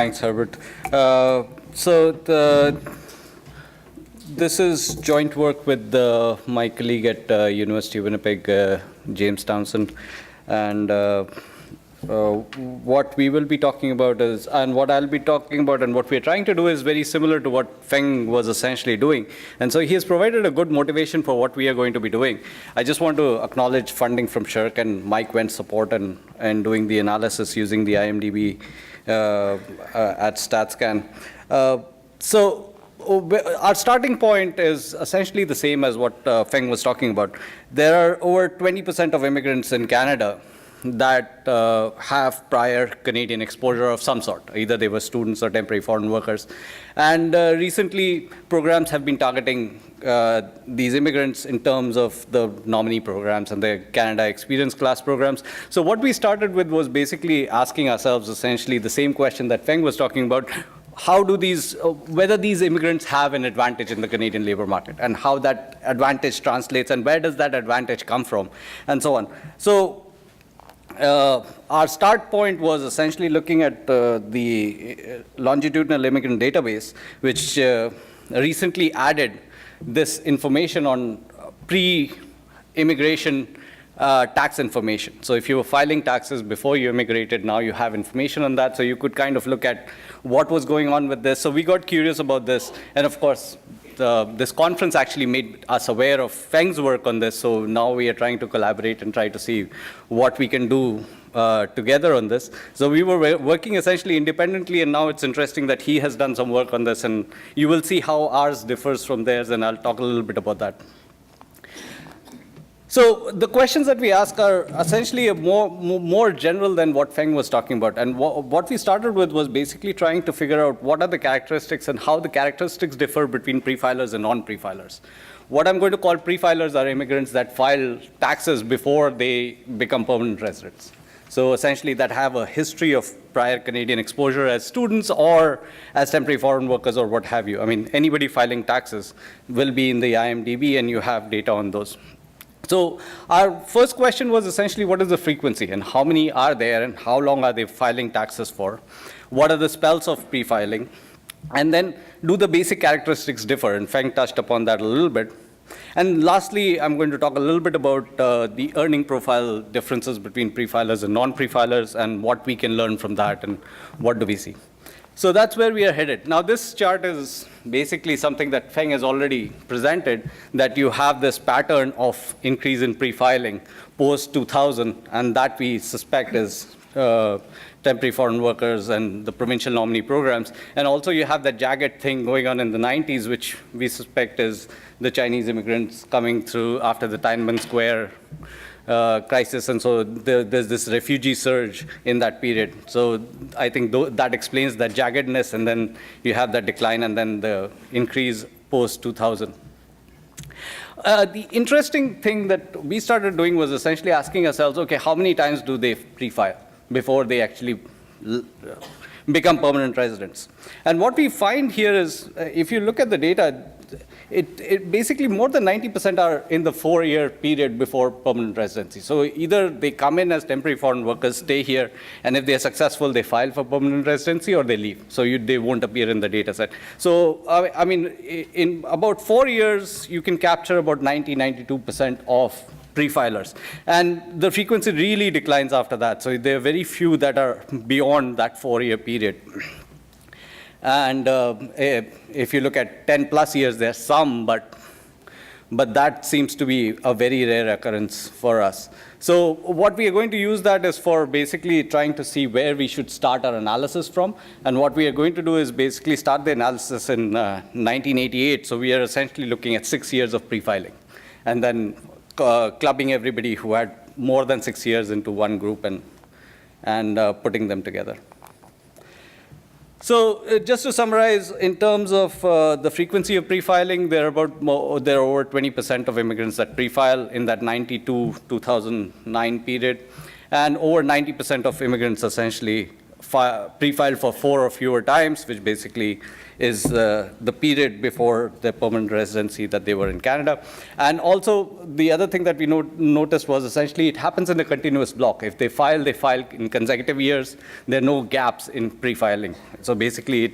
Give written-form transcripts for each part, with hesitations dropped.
Thanks, Herbert. This is joint work with my colleague at University of Winnipeg, James Townsend, and what we will be talking about is, and what I'll be talking about, and what we're trying to do is very similar to what Feng was essentially doing. And so he has provided a good motivation for what we are going to be doing. I just want to acknowledge funding from Shirk and Mike Went's support and doing the analysis using the IMDb at StatScan. So our starting point is essentially the same as what Feng was talking about. There are over 20% of immigrants in Canada that have prior Canadian exposure of some sort. Either they were students or temporary foreign workers. And recently, programs have been targeting these immigrants in terms of the nominee programs and the Canada Experience Class programs. So what we started with was basically asking ourselves essentially the same question that Feng was talking about. How do whether these immigrants have an advantage in the Canadian labor market, and how that advantage translates, and where does that advantage come from, and so on. So our start point was essentially looking at the longitudinal immigrant database, which recently added this information on pre-immigration tax information. So if you were filing taxes before you immigrated, now you have information on that. So you could kind of look at what was going on with this. So we got curious about this. And of course, this conference actually made us aware of Feng's work on this. So now we are trying to collaborate and try to see what we can do together on this. So we were working essentially independently, and now it's interesting that he has done some work on this, and you will see how ours differs from theirs, and I'll talk a little bit about that. So the questions that we ask are essentially more general than what Feng was talking about. And what we started with was basically trying to figure out what are the characteristics and how the characteristics differ between pre-filers and non-pre-filers. What I'm going to call pre-filers are immigrants that file taxes before they become permanent residents. So essentially that have a history of prior Canadian exposure as students or as temporary foreign workers or what have you. I mean, anybody filing taxes will be in the IMDb, and you have data on those. So our first question was essentially what is the frequency and how many are there and how long are they filing taxes for? What are the spells of pre-filing? And then do the basic characteristics differ? And Feng touched upon that a little bit. And lastly, I'm going to talk a little bit about the earning profile differences between pre-filers and non-pre-filers and what we can learn from that and what do we see. So that's where we are headed. Now this chart is basically something that Feng has already presented, that you have this pattern of increase in pre-filing post-2000, and that we suspect is temporary foreign workers and the provincial nominee programs. And also you have that jagged thing going on in the 90s, which we suspect is the Chinese immigrants coming through after the Tiananmen Square crisis, and so there's this refugee surge in that period. So I think that explains that jaggedness, and then you have that decline, and then the increase post-2000. The interesting thing that we started doing was essentially asking ourselves, okay, how many times do they pre-file before they actually become permanent residents? And what we find here is, if you look at the data, it basically more than 90% are in the 4-year period before permanent residency. So either they come in as temporary foreign workers, stay here, and if they're successful, they file for permanent residency, or they leave. So they won't appear in the data set. So I mean, in about 4 years, you can capture about 92% of pre-filers. And the frequency really declines after that. So there are very few that are beyond that 4-year period. And if you look at 10 plus years, there's some, but that seems to be a very rare occurrence for us. So what we are going to use that is for basically trying to see where we should start our analysis from. And what we are going to do is basically start the analysis in 1988. So we are essentially looking at 6 years of pre-filing, and then clubbing everybody who had more than 6 years into one group and putting them together. So just to summarize, in terms of the frequency of pre-filing, there are over 20% of immigrants that pre-file in that 92-2009 period, and over 90% of immigrants essentially pre-filed for 4 or fewer times, which basically is the period before their permanent residency that they were in Canada. And also, the other thing that we noticed was essentially it happens in a continuous block. If they file in consecutive years. There are no gaps in pre-filing. So basically,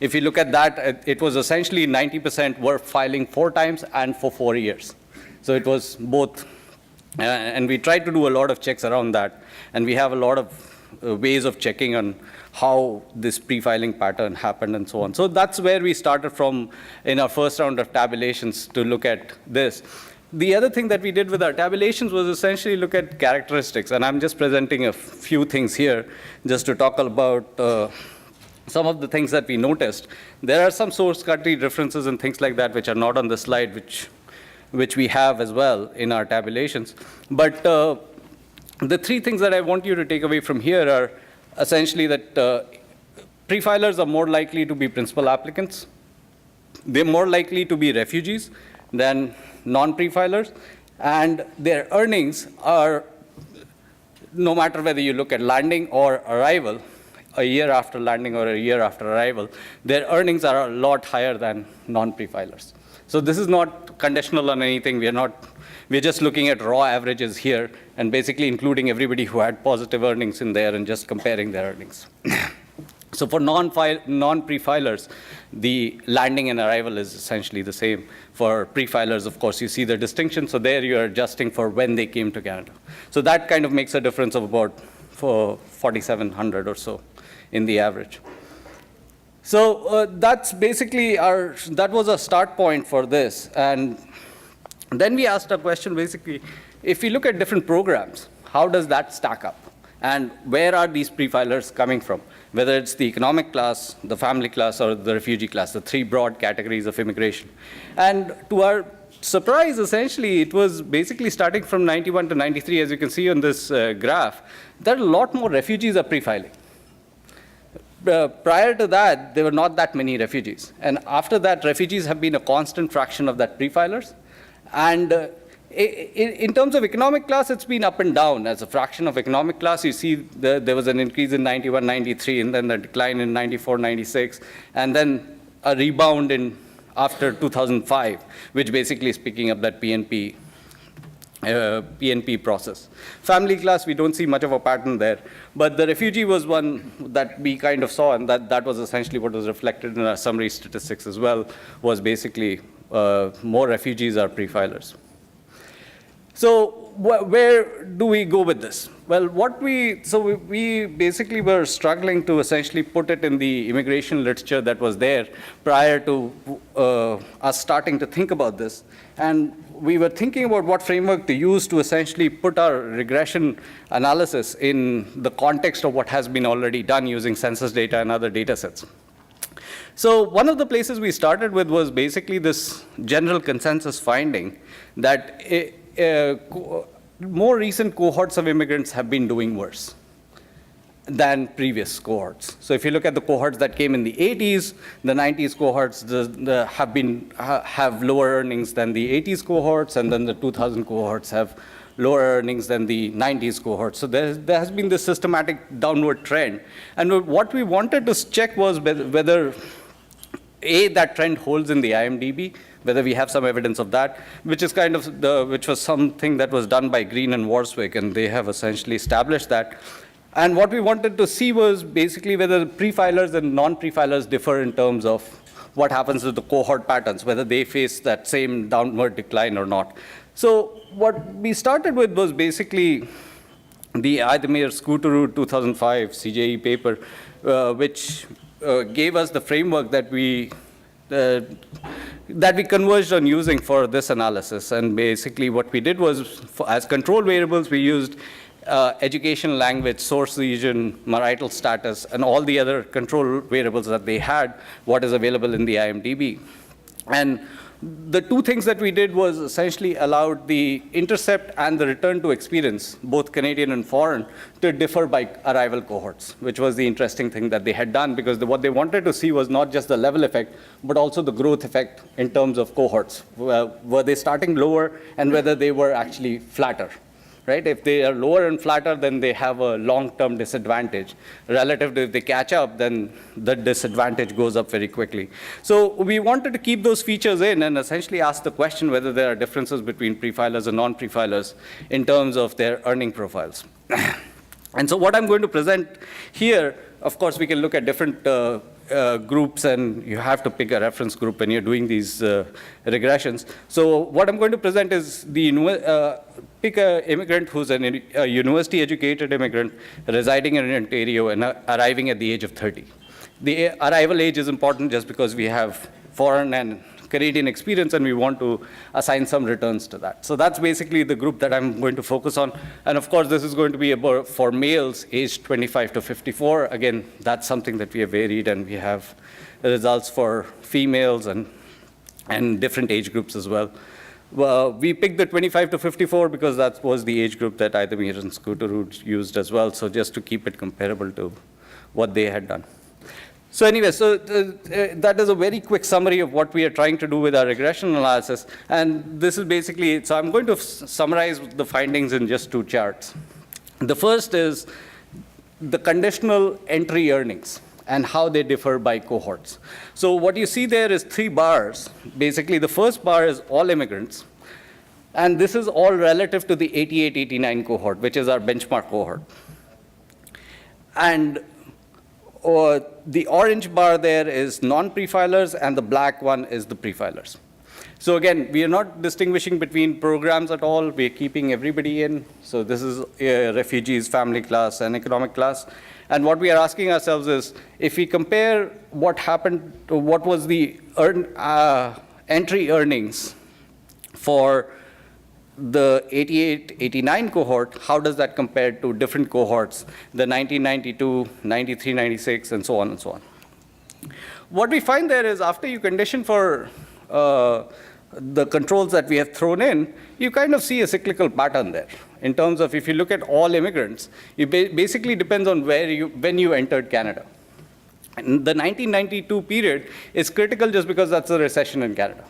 if you look at that, it was essentially 90% were filing 4 times and for 4 years. So it was both. And we tried to do a lot of checks around that. And we have a lot of ways of checking on how this pre-filing pattern happened and so on. So that's where we started from in our first round of tabulations to look at this. The other thing that we did with our tabulations was essentially look at characteristics. And I'm just presenting a few things here just to talk about some of the things that we noticed. There are some source country differences and things like that which are not on the slide, which we have as well in our tabulations. But the 3 things that I want you to take away from here are essentially that pre-filers are more likely to be principal applicants. They're more likely to be refugees than non-pre-filers. And their earnings are, no matter whether you look at landing or arrival, a year after landing or a year after arrival, their earnings are a lot higher than non-pre-filers. So this is not conditional on anything. We're just looking at raw averages here and basically including everybody who had positive earnings in there and just comparing their earnings. So for non-pre-filers, the landing and arrival is essentially the same. For pre-filers, of course, you see the distinction. So there you're adjusting for when they came to Canada. So that kind of makes a difference of about 4,700 or so in the average. So that's basically that was a start point for this. And then we asked a question, basically, if we look at different programs, how does that stack up? And where are these pre-filers coming from? Whether it's the economic class, the family class, or the refugee class, the 3 broad categories of immigration. And to our surprise, essentially, it was basically starting from 91 to 93, as you can see on this graph, that a lot more refugees are pre-filing. Prior to that, there were not that many refugees. And after that, refugees have been a constant fraction of that pre-filers. And in terms of economic class, it's been up and down. As a fraction of economic class, you see there was an increase in 91, 93, and then a decline in 94, 96, and then a rebound after 2005, which basically is picking up that PNP process. Family class, we don't see much of a pattern there. But the refugee was one that we kind of saw, and that was essentially what was reflected in our summary statistics as well, was basically more refugees are pre-filers. So where do we go with this? Well, we basically were struggling to essentially put it in the immigration literature that was there prior to us starting to think about this. And we were thinking about what framework to use to essentially put our regression analysis in the context of what has been already done using census data and other data sets. So one of the places we started with was basically this general consensus finding that more recent cohorts of immigrants have been doing worse than previous cohorts. So if you look at the cohorts that came in the 80s, the 90s cohorts have lower earnings than the 80s cohorts, and then the 2000 cohorts have lower earnings than the 90s cohorts. So there has been this systematic downward trend. And what we wanted to check was whether that trend holds in the IMDb, whether we have some evidence of that, which is which was something that was done by Green and Warswick, and they have essentially established that. And what we wanted to see was basically whether pre-filers and non-pre-filers differ in terms of what happens with the cohort patterns, whether they face that same downward decline or not. So what we started with was basically the Aydemir-Scooterud 2005 CJE paper, which gave us the framework that we converged on using for this analysis. And basically what we did was, as control variables, we used education, language, source region, marital status, and all the other control variables that they had, what is available in the IMDb. And the 2 things that we did was essentially allowed the intercept and the return to experience, both Canadian and foreign, to differ by arrival cohorts, which was the interesting thing that they had done, because what they wanted to see was not just the level effect, but also the growth effect in terms of cohorts. Were they starting lower, and whether they were actually flatter. right? If they are lower and flatter, then they have a long-term disadvantage. Relative to if they catch up, then the disadvantage goes up very quickly. So we wanted to keep those features in and essentially ask the question whether there are differences between prefilers and non-prefilers in terms of their earning profiles. And so what I'm going to present here, of course, we can look at different groups, and you have to pick a reference group when you're doing these regressions. So what I'm going to present is pick an immigrant who's a university-educated immigrant residing in Ontario and arriving at the age of 30. The arrival age is important just because we have foreign and Canadian experience, and we want to assign some returns to that. So that's basically the group that I'm going to focus on. And of course, this is going to be about for males aged 25 to 54. Again, that's something that we have varied, and we have results for females and different age groups as well. We picked the 25 to 54 because that was the age group that Idemir and Scooterud used as well, so just to keep it comparable to what they had done. So anyway, so that is a very quick summary of what we are trying to do with our regression analysis. And this is basically, so I'm going to summarize the findings in just 2 charts. The first is the conditional entry earnings and how they differ by cohorts. So what you see there is 3 bars. Basically, the first bar is all immigrants. And this is all relative to the 88-89 cohort, which is our benchmark cohort. And the orange bar there is non-prefilers, and the black one is the prefilers. So again, we are not distinguishing between programs at all. We are keeping everybody in. So this is refugees, family class, and economic class. And what we are asking ourselves is, if we compare what happened to what was the entry earnings for the 88-89 cohort, how does that compare to different cohorts, the 1992, 93, 96, and so on and so on. What we find there is after you condition for the controls that we have thrown in, you kind of see a cyclical pattern there. In terms of if you look at all immigrants, it basically depends on when you entered Canada. And the 1992 period is critical just because that's a recession in Canada.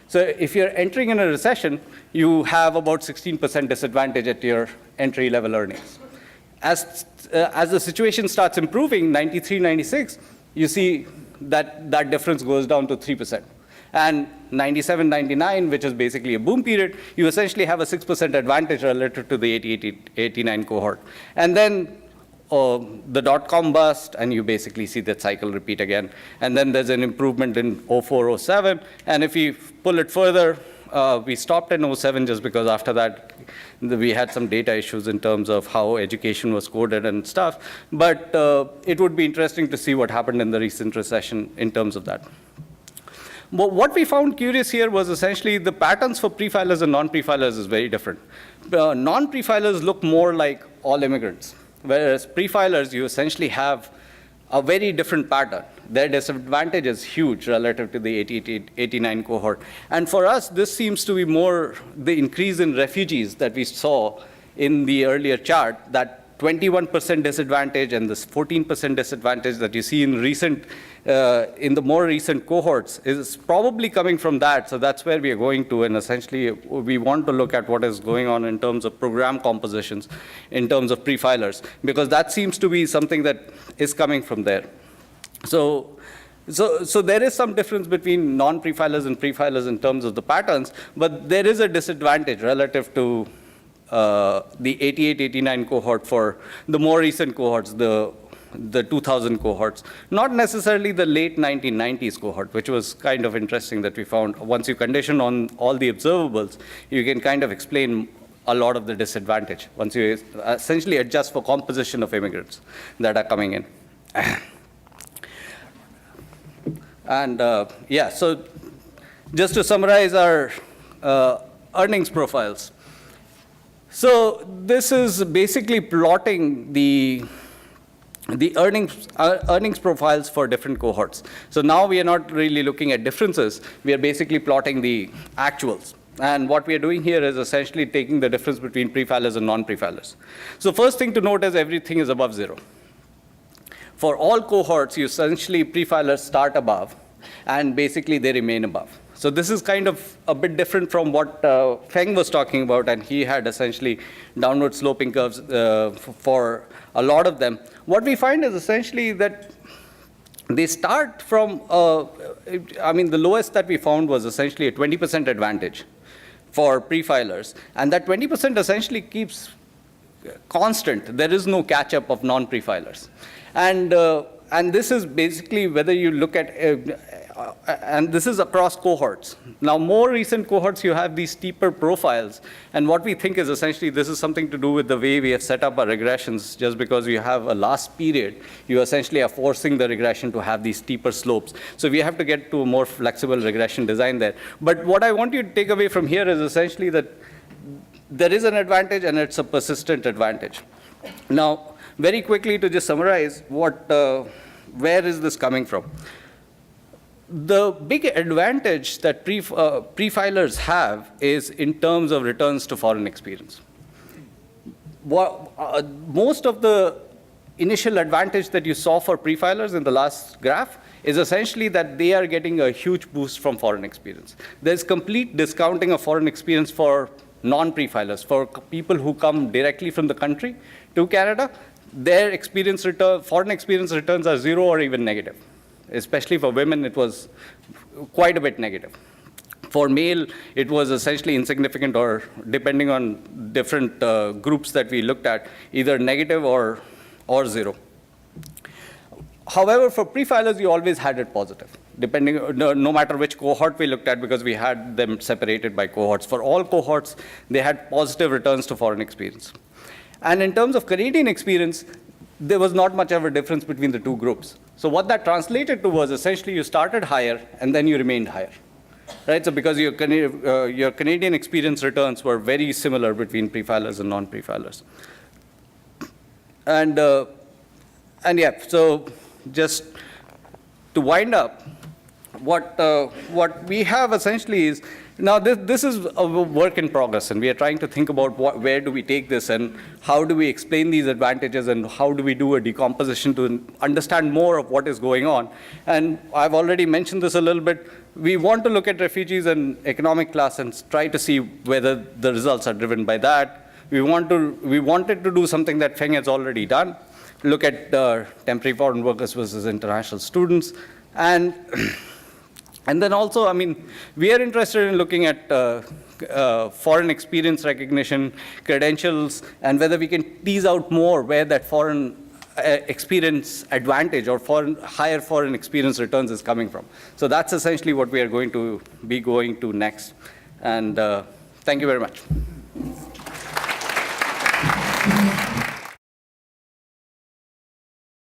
So if you're entering in a recession, you have about 16% disadvantage at your entry-level earnings. As the situation starts improving, 93, 96, you see that difference goes down to 3%. And 97, 99, which is basically a boom period, you essentially have a 6% advantage relative to the 88, 89 cohort. And then the dot-com bust, and you basically see that cycle repeat again. And then there's an improvement in 04, 07. And if we pull it further, we stopped in 07 just because after that, we had some data issues in terms of how education was coded and stuff. But it would be interesting to see what happened in the recent recession in terms of that. But what we found curious here was essentially the patterns for prefilers and non-prefilers is very different. Non-prefilers look more like all immigrants, whereas prefilers, you essentially have a very different pattern. Their disadvantage is huge relative to the 89 cohort. And for us, this seems to be more the increase in refugees that we saw in the earlier chart, that 21% disadvantage and this 14% disadvantage that you see in the more recent cohorts is probably coming from that. So that's where we are going to, and essentially we want to look at what is going on in terms of program compositions, in terms of prefilers, because that seems to be something that is coming from there. So there is some difference between non-prefilers and prefilers in terms of the patterns, but there is a disadvantage relative to the 88, 89 cohort for the more recent cohorts, the 2000 cohorts, not necessarily the late 1990s cohort, which was kind of interesting that we found. Once you condition on all the observables, you can kind of explain a lot of the disadvantage once you essentially adjust for composition of immigrants that are coming in. And yeah, so just to summarize our earnings profiles. So this is basically plotting the earnings profiles for different cohorts. So now we are not really looking at differences. We are basically plotting the actuals. And what we are doing here is essentially taking the difference between prefilers and non-prefilers. So first thing to note is everything is above 0. For all cohorts, you essentially prefilers start above, and basically they remain above. So this is kind of a bit different from what Feng was talking about, and he had essentially downward sloping curves for a lot of them. What we find is essentially that they start from, I mean, the lowest that we found was essentially a 20% advantage for pre-filers. And that 20% essentially keeps constant. There is no catch-up of non-pre-filers. And this is basically whether you look at, and this is across cohorts. Now, more recent cohorts, you have these steeper profiles. And what we think is essentially this is something to do with the way we have set up our regressions. Just because you have a last period, you essentially are forcing the regression to have these steeper slopes. So we have to get to a more flexible regression design there. But what I want you to take away from here is essentially that there is an advantage, and it's a persistent advantage. Now, very quickly to just summarize, where is this coming from? The big advantage that pre-filers have is in terms of returns to foreign experience. Most of the initial advantage that you saw for pre-filers in the last graph is essentially that they are getting a huge boost from foreign experience. There's complete discounting of foreign experience for non-pre-filers, for people who come directly from the country to Canada. Their foreign experience returns are 0 or even negative. Especially for women, it was quite a bit negative. For male, it was essentially insignificant, or depending on different groups that we looked at, either negative or 0. However, for pre-filers, you always had it positive, depending, no matter which cohort we looked at, because we had them separated by cohorts. For all cohorts, they had positive returns to foreign experience. And in terms of Canadian experience, there was not much of a difference between the two groups. So what that translated to was essentially you started higher, and then you remained higher. Right? So because your Canadian experience returns were very similar between pre-filers and non-pre-filers. And yeah, so just to wind up, what we have essentially is, now this is a work in progress, and we are trying to think about where do we take this, and how do we explain these advantages, and how do we do a decomposition to understand more of what is going on. And I've already mentioned this a little bit. We want to look at refugees and economic class and try to see whether the results are driven by that. We wanted to do something that Feng has already done, look at temporary foreign workers versus international students. And then also, I mean, we are interested in looking at foreign experience recognition, credentials, and whether we can tease out more where that foreign experience advantage or higher foreign experience returns is coming from. So that's essentially what we are going to be going to next. And thank you very much.